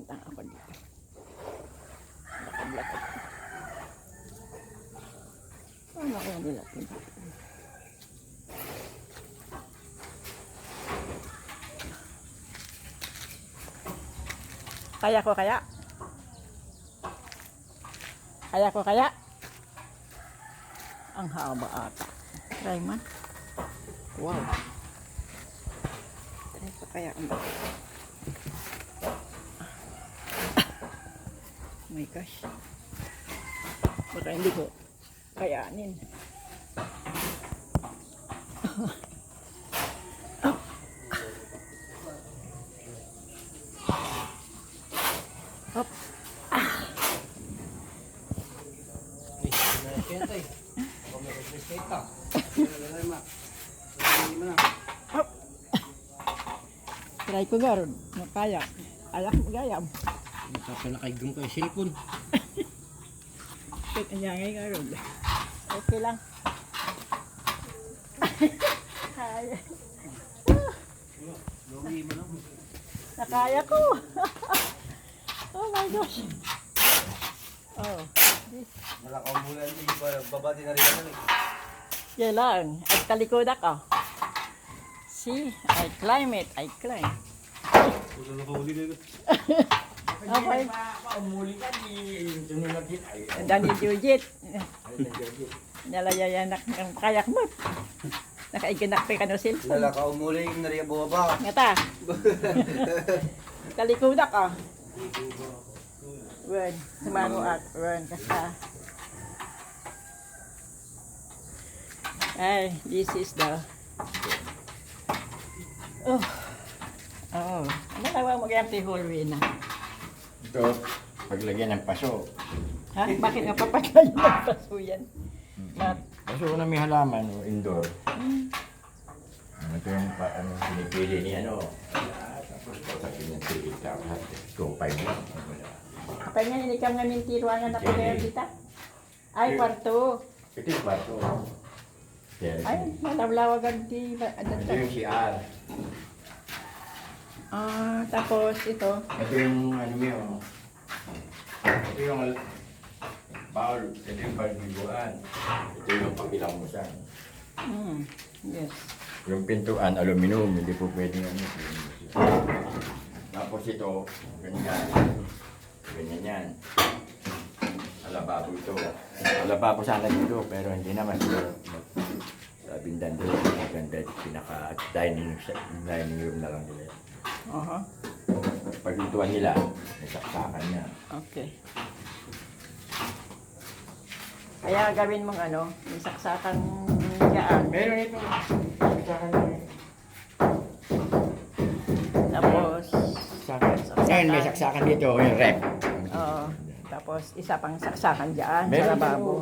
Punta ako dito. Lakad-lakad. Ano kaya nila punta? Kaya ko kaya? Kaya ko kaya? Ang haba ata. Try man. Wow. Try ko kaya ang baka. Oh my gosh. Baka hindi ko kayanin. Hop. Hop. Try ko garon. Makaya. Alak mo gayam. Nakapalakaigong ko yung cellphone. Kanyangay garon. Okay lang. Hi. Nakaya ko. Oh my gosh. Oh. Nalakaw mula hindi pa babati na rin naman eh. Yan lang. At talikod ako. See, I climb it. I climb. Kung nakahuli na yun. Okay. Umuli ka di tununag yun. Dani Jujit. Nalayayanak ng kayak mo. Nakaiganak pa ka no cellphone. Nalakaw mula yung nariya bumaba. Ngata. Talikod ako. Word. Sumango at word. Kasa. Ay, this is the... Oh. Oh. Ano tawag mo kaya ito hallway na? Ito, paglagyan ng paso. Ha? Bakit nga papatay yung paso yan? Paso na may halaman o indoor. Ito yung pinipili ni ano. Tapos pagkakin ng tilit ka. 2.5 lang. Kapag nga nilikam nga mintiruangan na pagkakas dita? Ay, kwarto. Ito yung kwarto. Ay, malawlawagan di... Ito yung CR. Ah, tapos ito. Ito yung ano mo. Ito yung bowl. Ito yung balbiguan. Ito yung pakilamusan. Yes. Yung pintuan, aluminum. Hindi po pwedeng ano. Tapos ito, ganyan. Ganyan yan. Alababo ito. Alababo sana dito, pero hindi naman siguro. Sabi ng doon, maganda pinaka-dining room na lang nila. Paglutuan nila, may saksakan niya. Okay. Kaya gawin mong ano, may saksakan dyan. Meron ito. Saksakan niya. Tapos, Saksakan. Ngayon may saksakan dito, yung rep. oo. Tapos isa pang saksakan dyan sa Meron lababo.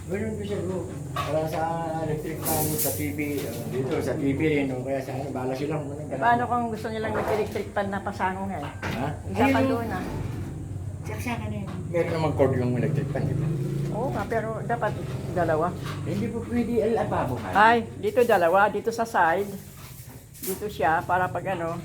Meron ko siya bro. Para sa electric fan, sa TV, dito sa TV rin, o kaya sa ano, bahala silang Paano kung gusto nilang mag-electric pan na pasango nga? Ha? Isa pa doon ah. Saksakan na yun. Meron namang cord yung electric fan, di ba? Oo nga, pero dapat dalawa. Hindi po pwede alababo ka. Ay, dito dalawa, dito sa side. Dito siya, para pag ano,